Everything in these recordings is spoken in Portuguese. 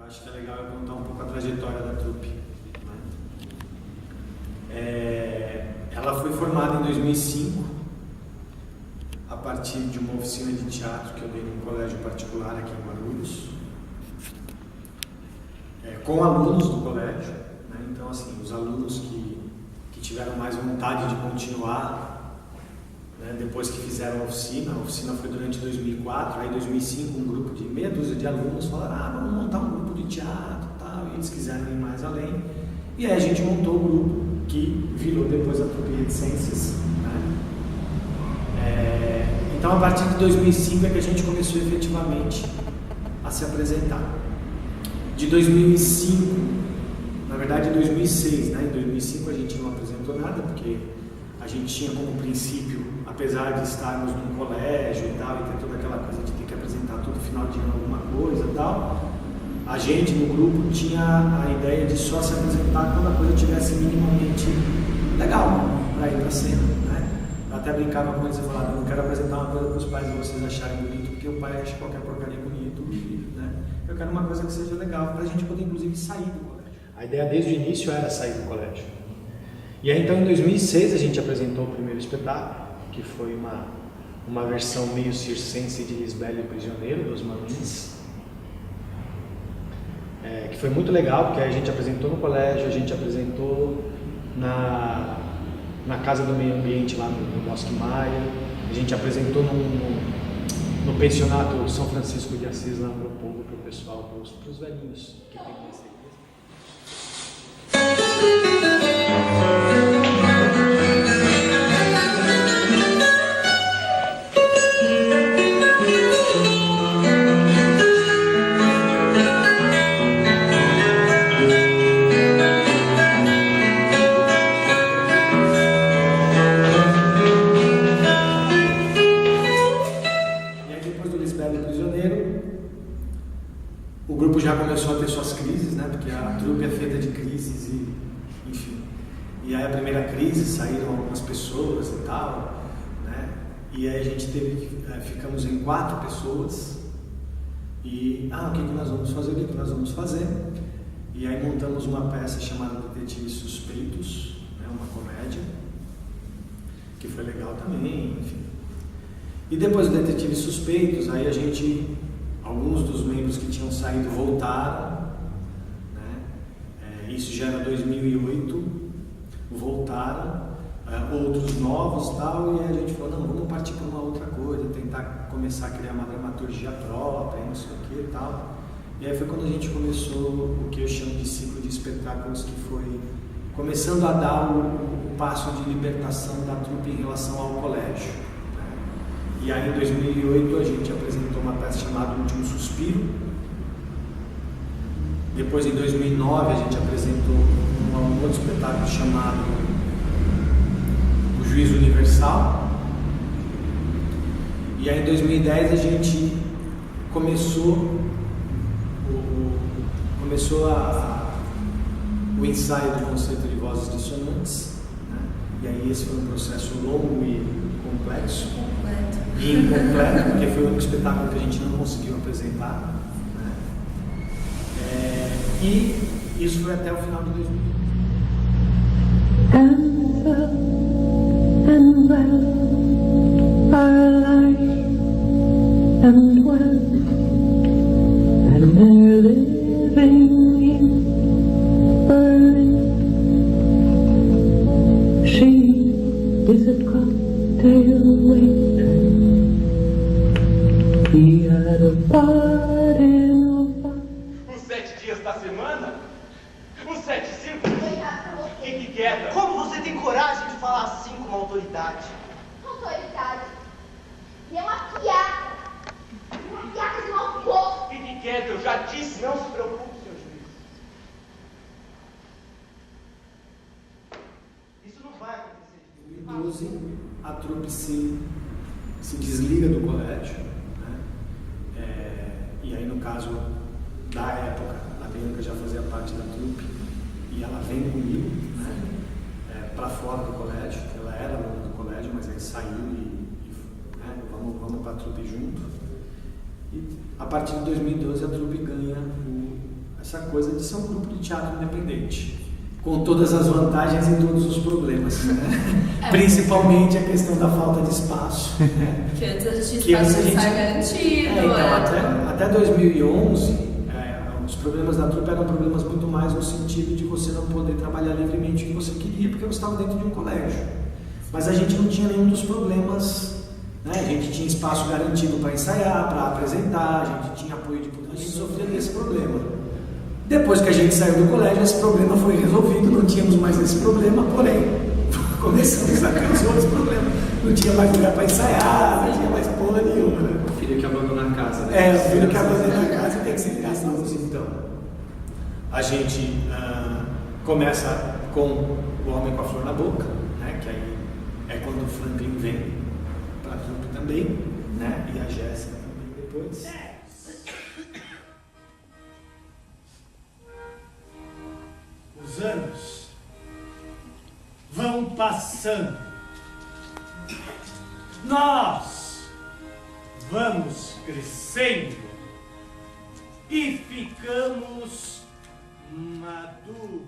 acho que é legal eu contar um pouco a trajetória da trupe. Ela foi formada em 2005, a partir de uma oficina de teatro que eu dei num colégio particular aqui em Guarulhos, com alunos do colégio, né? Então, assim, os alunos que tiveram mais vontade de continuar, né? Depois que fizeram a oficina foi durante 2004, aí em 2005 um grupo de meia dúzia de alunos falaram, vamos montar um grupo de teatro e tal, e eles quiseram ir mais além, e aí a gente montou o grupo que virou depois a trupe Reticências, né? Então a partir de 2005 é que a gente começou efetivamente a se apresentar. De 2005, na verdade 2006, né? Em 2005 a gente não apresentou nada, porque a gente tinha como princípio, apesar de estarmos num colégio e tal, e ter toda aquela coisa de ter que apresentar todo final de ano alguma coisa e tal, a gente no grupo tinha a ideia de só se apresentar quando a coisa estivesse minimamente legal para ir para a cena, né? Eu até brincava com eles e falava, eu não quero apresentar uma coisa para os pais e vocês acharem bonito, porque o pai acha qualquer porcaria bonito, né? Eu quero uma coisa que seja legal para a gente poder inclusive sair do colégio. A ideia desde o início era sair do colégio. E aí então em 2006 a gente apresentou o primeiro espetáculo, que foi uma versão meio circense de Lisbela e o Prisioneiro, dos Mamins. Que foi muito legal, porque a gente apresentou no colégio, a gente apresentou na Casa do Meio Ambiente lá no Bosque Maia, a gente apresentou no pensionato São Francisco de Assis lá para o povo, para o pessoal, para os velhinhos que tem nessa já começou a ter suas crises, né? Porque a trupe é feita de crises e, enfim. E aí a primeira crise saíram algumas pessoas e tal, né? E aí a gente ficamos em 4 pessoas e, o que nós vamos fazer? O que nós vamos fazer? E aí montamos uma peça chamada Detetives Suspeitos, né? Uma comédia, que foi legal também, enfim. E depois do Detetives Suspeitos, aí alguns dos membros que tinham saído voltaram, né? Isso já era 2008, voltaram, outros novos e tal, e aí a gente falou, não, vamos partir para uma outra coisa, tentar começar a criar uma dramaturgia própria, não sei o que e tal. E aí foi quando a gente começou o que eu chamo de ciclo de espetáculos, que foi começando a dar o passo de libertação da trupe em relação ao colégio. E aí em 2008 a gente apresentou uma peça chamada O Último Suspiro. Depois em 2009 a gente apresentou um outro espetáculo chamado O Juízo Universal. E aí em 2010 a gente começou o ensaio do conceito de vozes dissonantes, né? E aí esse foi um processo longo e complexo. E incompleto, porque foi o único espetáculo que a gente não conseguiu apresentar, né? E isso foi até o final de 2000. And well, are alive and well, and they're living in Berlin. She is a cocktail waitress. He had a bottle of... Os 7 dias da semana? Os 7 círculos? Que queda? Como você tem coragem de falar assim com uma autoridade? Autoridade? E é uma piada. Uma piada de mau gosto. Fique quieto, eu já disse. Não se preocupe, seu juiz. Isso não vai acontecer. Em 2012, a trupe se desliga do colégio, né? E aí no caso da época, a Bianca já fazia parte da trupe e ela vem comigo, né? Para fora do colégio, ela era aluna do colégio, mas aí saiu né? vamos para a trupe junto. E a partir de 2012 a trupe ganha essa coisa de ser um grupo de teatro independente, com todas as vantagens e todos os problemas, né? Principalmente a questão da falta de espaço, né? Que antes a gente tinha espaço garantido. Então, até 2011, os problemas da trupe eram problemas muito mais no sentido de você não poder trabalhar livremente o que você queria, porque você estava dentro de um colégio. Mas a gente não tinha nenhum dos problemas, né? A gente tinha espaço garantido para ensaiar, para apresentar, a gente tinha apoio de público, a gente sofria desse problema. Depois que a gente saiu do colégio, esse problema foi resolvido, não tínhamos mais esse problema, porém, começamos a ter os outros problemas. Não tinha mais lugar para ensaiar, não tinha mais porra nenhuma, né? O filho que abandona a casa, né? O filho que abandona a casa tem que se virar sozinho. Então, a gente começa com O Homem com a Flor na Boca, né? Que aí é quando o Franklin vem para a trupe também, né? E a Jéssica também depois. Os anos vão passando. Nós vamos crescendo e ficamos maduros.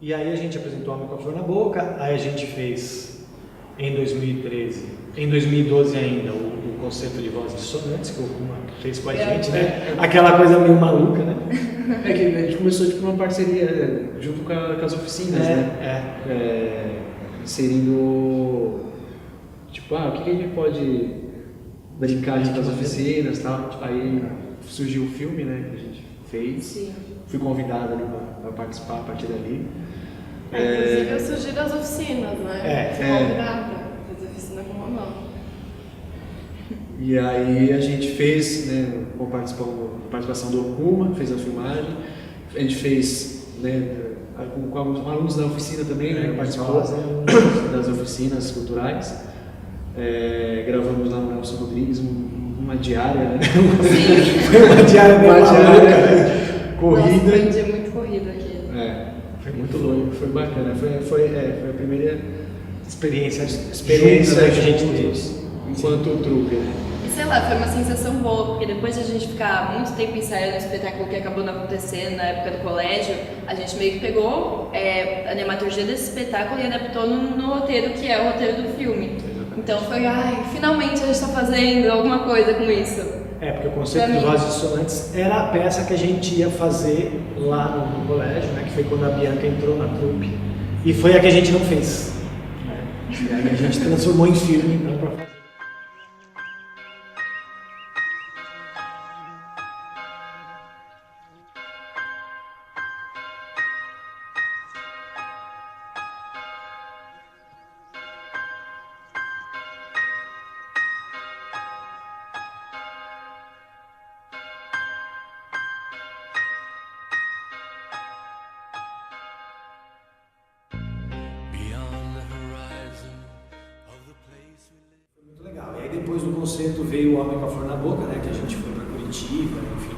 E aí a gente apresentou O Homem com a Flor na Boca, aí a gente fez em 2013, em 2012 ainda, o concerto de vozes sonantes que o Ruma fez com a gente, né? Aquela coisa meio maluca, né? É que a gente começou tipo uma parceria junto com as oficinas, né? Inserindo, tipo, o que a gente pode brincar com as oficinas e tal. Aí surgiu o filme, né, que a gente fez. Sim. Fui convidado ali para participar a partir dali. Inclusive eu surgi das oficinas, né? Fui convidada das oficinas com o Romão. E aí a gente fez, né, com participação do Okuma, fez a filmagem. A gente fez, né, com alguns alunos da oficina também, né, participou das oficinas culturais. Gravamos lá no Nelson Rodrigues uma diária, né? Foi uma diária bem maluca, corrida. Nossa, foi um dia muito corrido aqui. Foi muito louco, foi bacana. Foi a primeira experiência junta, que a gente teve. Enquanto trupe, né? E sei lá, foi uma sensação boa, porque depois de a gente ficar muito tempo ensaiando um espetáculo que acabou não acontecendo na época do colégio, a gente meio que pegou a dramaturgia desse espetáculo e adaptou no roteiro, que é o roteiro do filme. Então foi, finalmente a gente está fazendo alguma coisa com isso. Porque o conceito de Vozes Sonantes era a peça que a gente ia fazer lá no colégio, né? Que foi quando a Bianca entrou na trupe. E foi a que a gente não fez. E aí a gente transformou em filme para fazer. Depois do concerto veio O Homem com a Flor na Boca, né, que a gente foi para Curitiba, enfim,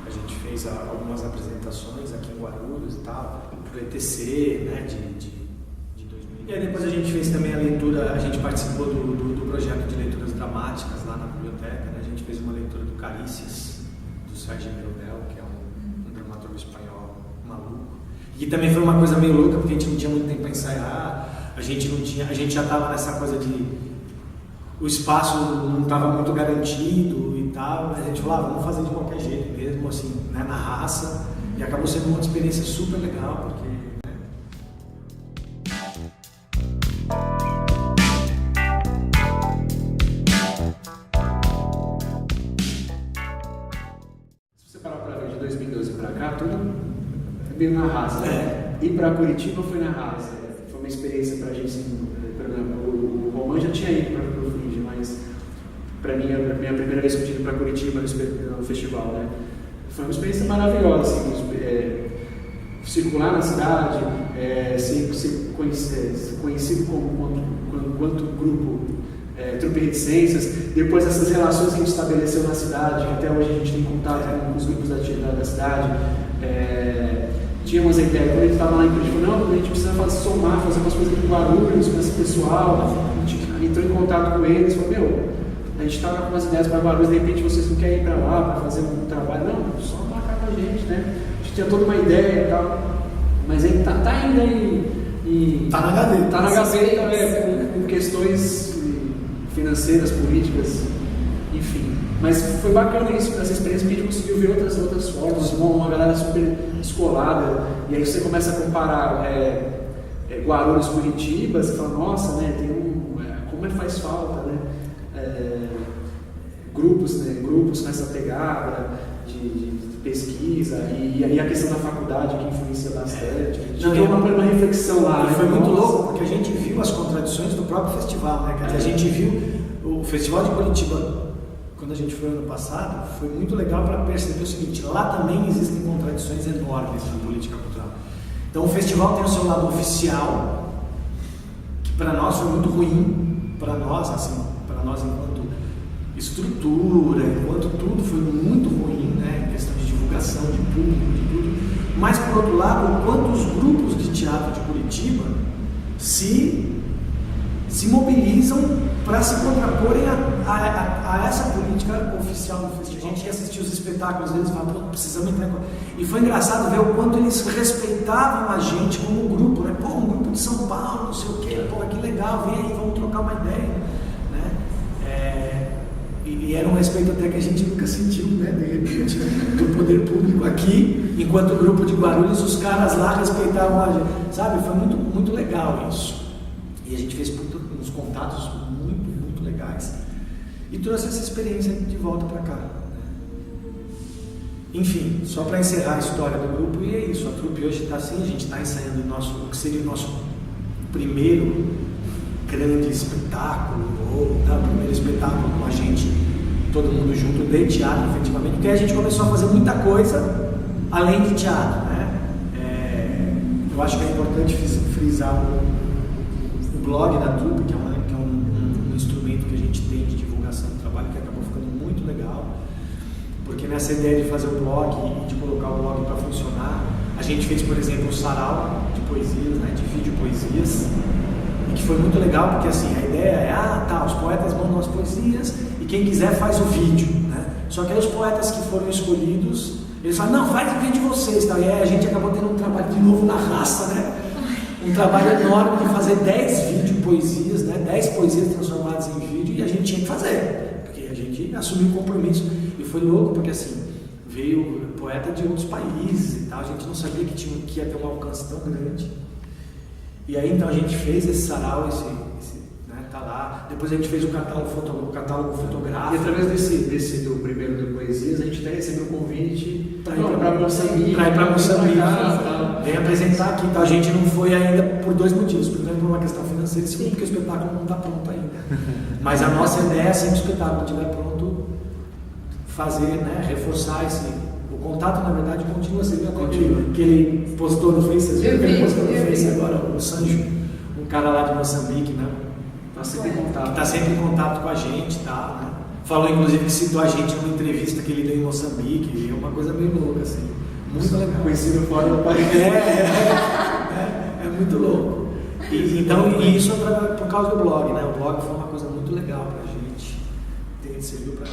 a gente fez algumas apresentações aqui em Guarulhos e tal, pro ETC, né, de 2000. E aí depois a gente fez também a leitura, a gente participou do projeto de leituras dramáticas lá na biblioteca, né, a gente fez uma leitura do Carícias, do Sérgio Merodel, que é um dramaturgo espanhol maluco. E também foi uma coisa meio louca, porque a gente não tinha muito tempo para ensaiar, a gente já estava nessa coisa de o espaço não estava muito garantido e tal, a gente falou, vamos fazer de qualquer jeito mesmo, assim, né, na raça, e acabou sendo uma experiência super legal, porque... Se você parar para ver de 2012 para cá, tudo é meio na raça, né? Ir para Curitiba foi na raça, foi uma experiência para a gente, assim, por exemplo, o Romão já tinha ido para o Fringe, mas para mim, a minha primeira vez que eu tive para Curitiba no festival, né? Foi uma experiência maravilhosa, assim, circular na cidade, ser conhecido quanto grupo, Trupe Reticências, depois essas relações que a gente estabeleceu na cidade, que até hoje a gente tem contato com os grupos da cidade. Tínhamos a ideia, quando a gente estava lá em Curitiba, não, a gente precisa fazer umas coisas aqui com Guarulhos, com esse pessoal, a gente entrou em contato com eles, falou, gente estava com umas ideias para Guarulhos, de repente vocês não querem ir para lá para fazer um trabalho, não, só marcar com a gente, né? A gente tinha toda uma ideia e tal, mas ele tá ainda aí. Tá na gaveta. Tá na gaveta, com questões financeiras, políticas, enfim. Mas foi bacana isso, essa experiência, porque a gente conseguiu ver outras formas, uma galera super escolada, e aí você começa a comparar Guarulhos, Curitiba, você fala, nossa, né, como faz falta, né, grupos com essa pegada de pesquisa, e a questão da faculdade que influencia bastante. Não, tem uma reflexão lá. E foi muito louco, porque a gente viu as contradições do próprio festival, né? Quer dizer, a gente viu o Festival de Curitiba, quando a gente foi ano passado, foi muito legal para perceber o seguinte: lá também existem contradições enormes na política cultural. Então o festival tem o seu lado oficial, que para nós foi muito ruim, para nós enquanto estrutura, enquanto tudo foi muito ruim, né, em questão de divulgação, de público, de tudo. Mas por outro lado, o quanto os grupos de teatro de Curitiba se mobilizam para se contraporem a essa política oficial do festival. A gente ia assistir os espetáculos deles e falava, pô, precisamos entrar em... E foi engraçado ver o quanto eles respeitavam a gente como grupo, né? Pô, um grupo de São Paulo, não sei o quê, pô, que legal, vem aí, vamos trocar uma ideia, né? E era um respeito até que a gente nunca sentiu, né? De repente, do poder público aqui, enquanto o grupo de Guarulhos, os caras lá respeitavam a gente, sabe? Foi muito, muito legal isso. E a gente fez uns contatos muito, muito legais. E trouxe essa experiência de volta para cá. Enfim, só para encerrar a história do grupo, e é isso. A trupe hoje está assim, a gente está ensaiando o que seria o nosso primeiro grande espetáculo, ou o primeiro espetáculo com a gente, todo mundo junto, de teatro, efetivamente, porque a gente começou a fazer muita coisa além de teatro, né? Eu acho que é importante frisar o blog da trupe, que é um instrumento que a gente tem de divulgação do trabalho, que acabou ficando muito legal, porque nessa ideia de fazer o blog e de colocar o blog para funcionar, a gente fez, por exemplo, o sarau de poesias, né, de vídeo poesias, e que foi muito legal, porque assim, a ideia é, os poetas mandam as poesias e quem quiser faz o vídeo, né? Só que aí os poetas que foram escolhidos, eles falam, não, faz o vídeo de vocês, tá? E aí a gente acabou tendo um trabalho de novo na raça, né? Um trabalho enorme de fazer 10 vídeo poesias, né? 10 poesias transformadas em vídeo, e a gente tinha que fazer, porque a gente assumiu o compromisso, e foi louco, porque assim, veio poeta de outros países e tal, a gente não sabia que ia ter um alcance tão grande. E aí então a gente fez esse sarau, né, tá lá. Depois a gente fez o catálogo fotográfico. E através desse do primeiro do Poesias, a gente até recebeu um convite para ir para Moçambique. Vem apresentar aqui. Então a gente não foi ainda por 2 motivos. Primeiro, por uma questão financeira, e segundo, porque o espetáculo não está pronto ainda. Mas a nossa ideia é sempre que o espetáculo estiver pronto, fazer, né, reforçar o contato, na verdade, continua sendo que ele postou no Face, vocês viram que ele postou no Face agora, o Sanjo, um cara lá de Moçambique, né? Está sempre em contato com a gente, tá? Né? Falou, inclusive, que citou a gente numa entrevista que ele deu em Moçambique, é uma coisa meio louca, assim. Muito legal. Conhecido fora do país. É muito louco. E isso é por causa do blog, né? O blog foi uma coisa muito legal pra gente, serviu pra...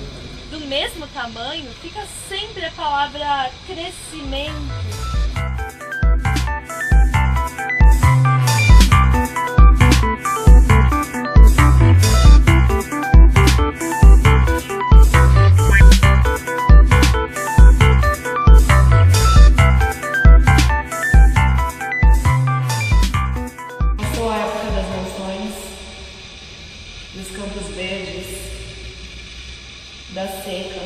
Do mesmo tamanho, fica sempre a palavra crescimento. Passou a época das mansões, dos campos verdes, da seca,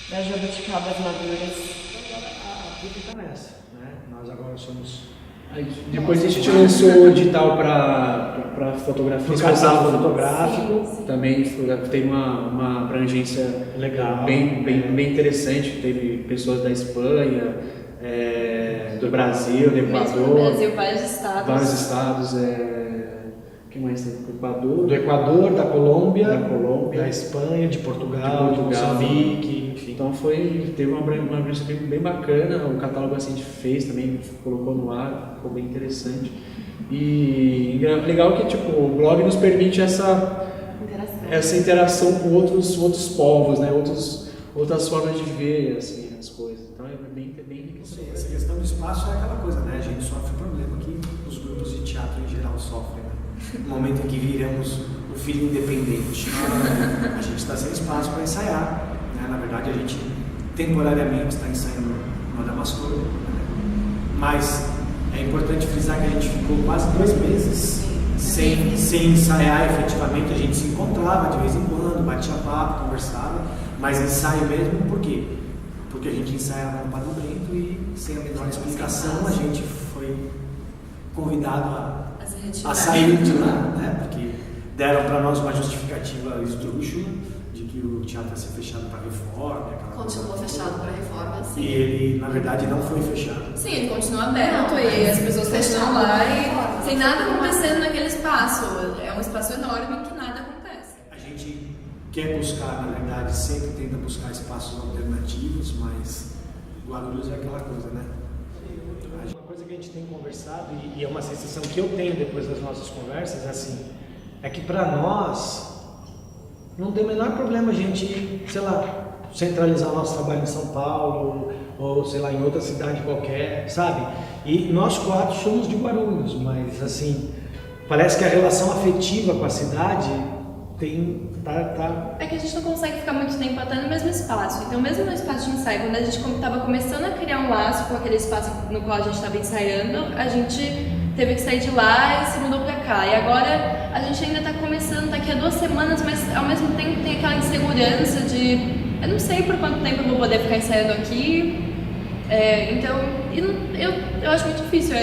das jabuticabas maduras. A trupe está nessa, né? Nós agora somos... Depois a gente lançou o edital para fotografia. Catálogo fotográfico. Sim. Também tem uma abrangência legal, bem interessante. Teve pessoas da Espanha, do Brasil, do Equador. No Brasil, vários estados. Quem mais tem? Do Equador. Do Equador, da Colômbia, da Espanha, de Portugal, de Moçambique, enfim. Então teve uma abrangência bem bacana. O catálogo assim a gente fez também, colocou no ar, ficou bem interessante. E legal que tipo, o blog nos permite essa essa interação com outros povos, né? Outras formas de ver assim, as coisas. Então é bem enriquecedor. Essa questão do espaço é aquela coisa, né? A gente sofre o problema que os grupos de teatro em geral sofrem, né? No momento em que viramos o filho independente, a gente está sem espaço para ensaiar, né? Na verdade, a gente temporariamente está ensaiando no Adamastor, né? Mas é importante frisar que a gente ficou quase 2 meses sem ensaiar efetivamente. A gente se encontrava de vez em quando, batia papo, conversava, mas ensaio mesmo por quê? Porque a gente ensaiava no Padre Bento e, sem a menor explicação, a gente foi convidado a sair de lá, né? Porque deram para nós uma justificativa esdrúxula de que o teatro ia ser fechado para reforma. Continuou fechado para reforma, sim. E ele, na verdade, não foi fechado. Sim, ele continua aberto e as pessoas continuam lá e sem nada acontecendo naquele espaço. É um espaço enorme em que nada acontece. A gente quer buscar, na verdade, sempre tenta buscar espaços alternativos, mas Guarulhos é aquela coisa, né? Uma coisa que a gente tem conversado, e é uma sensação que eu tenho depois das nossas conversas, é que para nós não tem o menor problema a gente, sei lá, centralizar o nosso trabalho em São Paulo ou sei lá, em outra cidade qualquer, sabe? E nós 4 somos de Guarulhos, mas assim, parece que a relação afetiva com a cidade É que a gente não consegue ficar muito tempo até no mesmo espaço. Então, mesmo no espaço de ensaio, quando a gente estava começando a criar um laço com aquele espaço no qual a gente estava ensaiando, a gente teve que sair de lá e se mudou pra cá. E agora a gente ainda está começando daqui a 2 semanas, mas ao mesmo tempo tem aquela insegurança de eu não sei por quanto tempo eu vou poder ficar ensaiando aqui. Então, eu acho muito difícil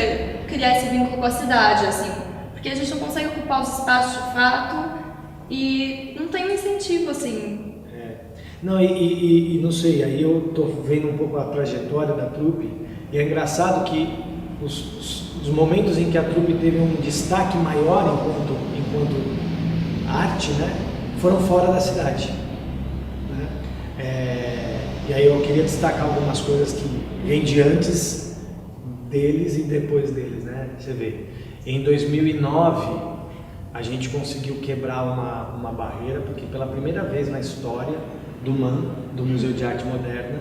criar esse vínculo com a cidade, assim, porque a gente não consegue ocupar os espaços de fato e não tem um incentivo, assim. Não, e não sei, aí eu tô vendo um pouco a trajetória da trupe e é engraçado que os momentos em que a trupe teve um destaque maior enquanto arte, né, foram fora da cidade, né? E aí eu queria destacar algumas coisas que vêm de antes deles e depois deles, né? Você vê, em 2009 a gente conseguiu quebrar uma barreira, porque pela primeira vez na história do MAN, do Museu de Arte Moderna,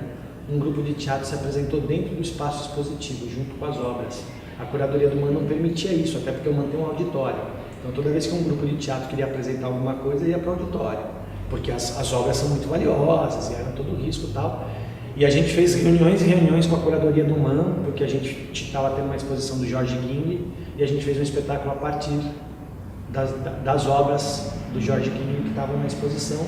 um grupo de teatro se apresentou dentro do espaço expositivo, junto com as obras. A curadoria do MAN não permitia isso, até porque eu mantenho um auditório. Então toda vez que um grupo de teatro queria apresentar alguma coisa, ia para o auditório, porque as obras são muito valiosas, e era todo risco e tal. E a gente fez reuniões e reuniões com a curadoria do MAN, porque a gente estava tendo uma exposição do Jorge Guinle, e a gente fez um espetáculo a partir das obras do Jorge Guinle que estavam na exposição.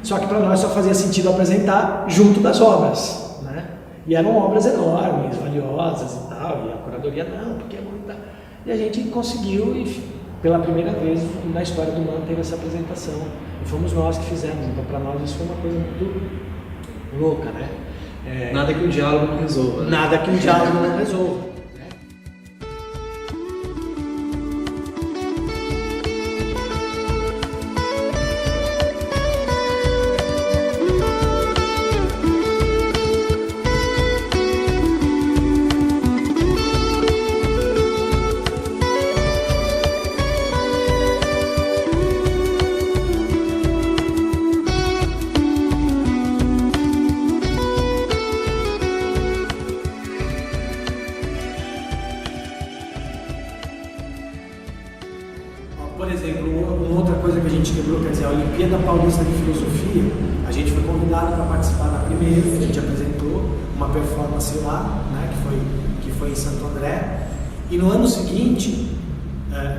Só que para nós só fazia sentido apresentar junto das obras, né? E eram obras enormes, valiosas e tal, e a curadoria não, porque é muita. E a gente conseguiu, e pela primeira vez na história do MAN teve essa apresentação. E fomos nós que fizemos, então para nós isso foi uma coisa muito louca, né? Nada que um diálogo não resolva. Nada que um diálogo não resolva. Por exemplo, uma outra coisa que a gente quebrou, quer dizer, a Olimpíada Paulista de Filosofia, a gente foi convidado para participar da primeira, a gente apresentou uma performance lá, né, que foi em Santo André, e no ano seguinte,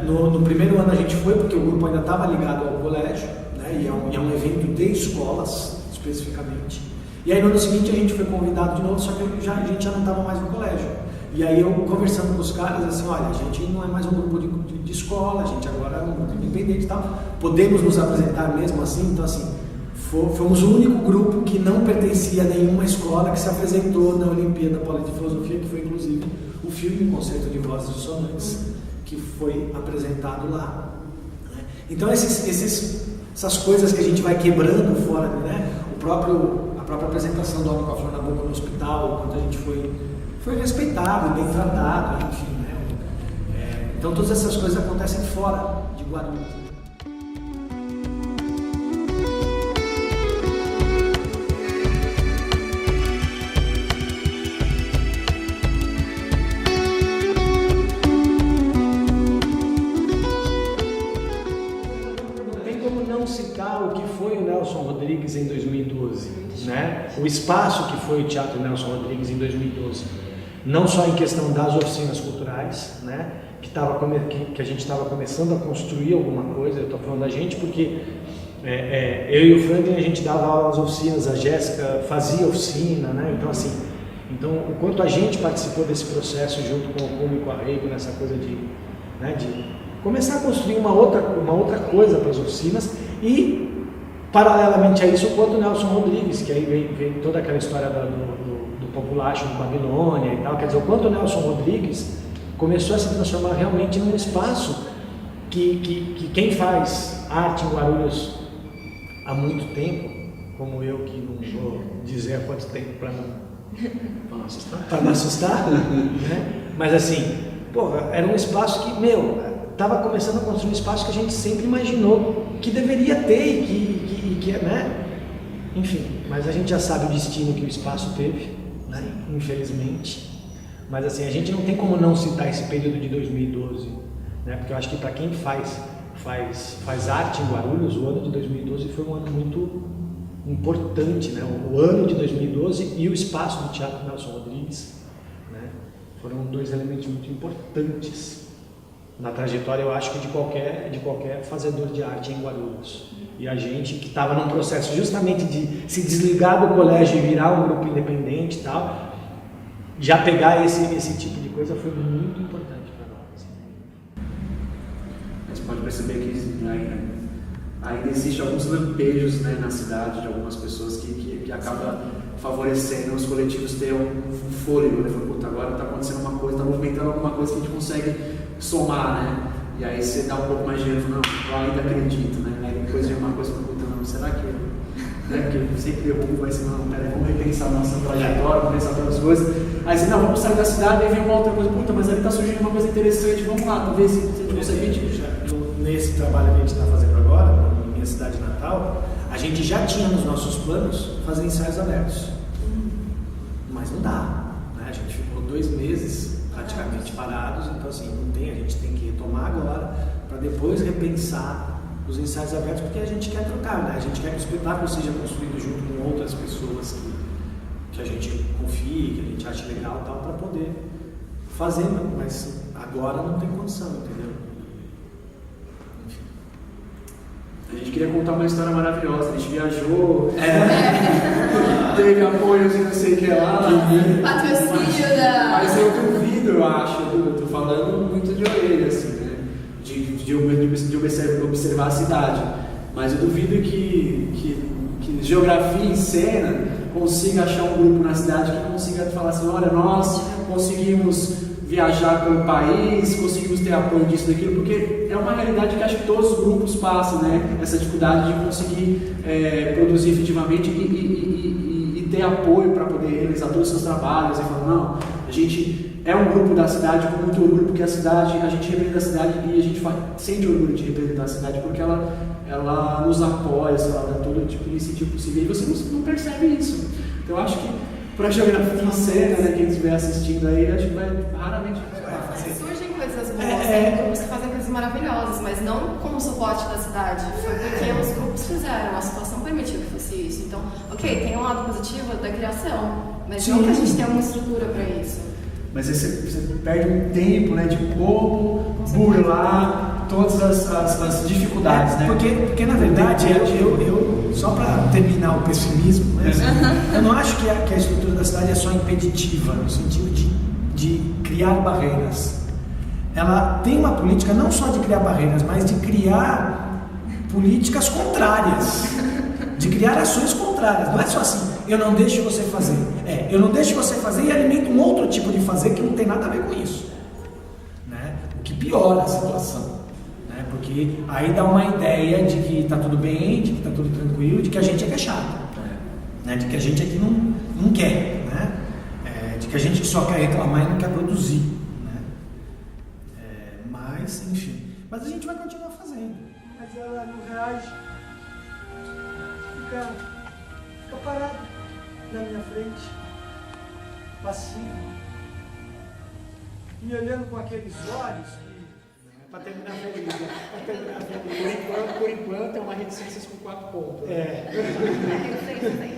no primeiro ano a gente foi porque o grupo ainda estava ligado ao colégio, né, e é um evento de escolas, especificamente, e aí no ano seguinte a gente foi convidado de novo, só que a gente já não estava mais no colégio. E aí eu conversando com os caras, assim, olha, a gente não é mais um grupo de escola, a gente agora é um grupo independente e tal, podemos nos apresentar mesmo assim, então assim, fomos o único grupo que não pertencia a nenhuma escola que se apresentou na Olimpíada Paulista de Filosofia, que foi inclusive o filme Concerto de Vozes Dissonantes, que foi apresentado lá, né? Então essas coisas que a gente vai quebrando fora, né? A própria apresentação do Homem com a Flor na Boca no hospital, quando a gente foi respeitado, bem tratado, enfim, né? Então todas essas coisas acontecem fora de Guarulhos. Nelson Rodrigues em 2012, né? O espaço que foi o Teatro Nelson Rodrigues em 2012, não só em questão das oficinas culturais, né? Que a gente estava começando a construir alguma coisa. Eu estou falando da gente porque eu e o Franklin, a gente dava aula nas oficinas, a Jéssica fazia oficina, né? Então assim, o quanto a gente participou desse processo junto com o Cume e com a Reigo, nessa coisa de começar a construir uma outra coisa para as oficinas, e paralelamente a isso, o quanto o Nelson Rodrigues, que aí vem toda aquela história do populacho de Babilônia e tal, quer dizer, o quanto o Nelson Rodrigues começou a se transformar realmente num espaço que quem faz arte em Guarulhos há muito tempo, como eu, que não vou dizer há quanto tempo para não assustar, né? Mas assim, era um espaço que, estava começando a construir um espaço que a gente sempre imaginou que deveria ter e que né? Enfim, mas a gente já sabe o destino que o espaço teve, né? Infelizmente. Mas assim, a gente não tem como não citar esse período de 2012, né? Porque eu acho que para quem faz arte em Guarulhos, o ano de 2012 foi um ano muito importante, né? O ano de 2012 e o espaço do Teatro Nelson Rodrigues, né? Foram dois elementos muito importantes na trajetória, eu acho que de qualquer fazedor de arte em Guarulhos. E a gente que estava num processo justamente de se desligar do colégio e virar um grupo independente e tal, já pegar esse tipo de coisa foi muito importante para nós. Mas pode perceber que ainda existem alguns lampejos, né, na cidade, de algumas pessoas que acabam favorecendo os coletivos ter um fôlego, né? Puta, agora está acontecendo uma coisa, está movimentando alguma coisa que a gente consegue somar, né? E aí você dá um pouco mais de dinheiro, não, eu ainda acredito, né? Aí depois vem uma coisa para puta, não, será que porque sempre eu vai ser, não, peraí, vamos repensar a nossa trajetória, vamos pensar outras coisas. Aí você, não, vamos sair da cidade, aí vem uma outra coisa, puta, mas ali está surgindo uma coisa interessante, vamos lá, talvez se a gente conseguir. Nesse trabalho que a gente está fazendo agora, na minha cidade natal, a gente já tinha nos nossos planos fazer ensaios abertos. Mas não dá, né? A gente ficou 2 meses praticamente parados, então assim, a gente tem que retomar agora para depois repensar os ensaios abertos, porque a gente quer trocar, né? A gente quer que o espetáculo seja construído junto com outras pessoas que a gente confie, que a gente ache legal e tal, para poder fazer, mas agora não tem condição, entendeu? A gente queria contar uma história maravilhosa, a gente viajou, teve apoios e não sei o que lá. Patrocínio da... Mas eu duvido, eu acho, eu tô falando muito de orelha, assim, né? De observar a cidade. Mas eu duvido que geografia em cena consiga achar um grupo na cidade que consiga falar assim, olha, nós conseguimos viajar pelo país, conseguimos ter apoio disso, daquilo, porque é uma realidade que acho que todos os grupos passam, né? Essa dificuldade de conseguir produzir efetivamente e ter apoio para poder realizar todos os seus trabalhos e falar, não, a gente é um grupo da cidade com muito orgulho, porque a gente representa a cidade e a gente sente orgulho de representar a cidade, porque ela nos apoia, ela dá todo tipo de incentivo possível, e você não percebe isso. Então eu acho que para a geografia em cena, né, quem estiver assistindo aí, acho que vai raramente fazer. Surgem coisas boas, tem grupos que fazem coisas maravilhosas, mas não como suporte da cidade. Foi porque os grupos fizeram, a situação permitiu que fosse isso. Então, ok, tem um lado positivo da criação, mas não que a gente tenha uma estrutura para isso. Mas aí você perde um tempo, né, de como burlar todas as dificuldades, né? Porque na verdade, eu só para terminar o pessimismo, né, eu não acho que a estrutura da cidade é só impeditiva, no sentido de criar barreiras. Ela tem uma política não só de criar barreiras, mas de criar políticas contrárias, de criar ações contrárias. Não é só assim, eu não deixo você fazer. Eu não deixo você fazer e alimento um outro tipo de fazer que não tem nada a ver com isso, né? O que piora a situação, né? Porque aí dá uma ideia de que está tudo bem, de que está tudo tranquilo, de que a gente é que é chato, né? De que a gente aqui não quer, né? De que a gente só quer reclamar e não quer produzir, né? Mas, enfim, mas a gente vai continuar fazendo. Mas ela não reage, fica parada na minha frente, passiva, me olhando com aqueles olhos Pra terminar feliz, né? Pra terminar feliz. Por enquanto é uma reticências com 4 pontos. É. Eu sei.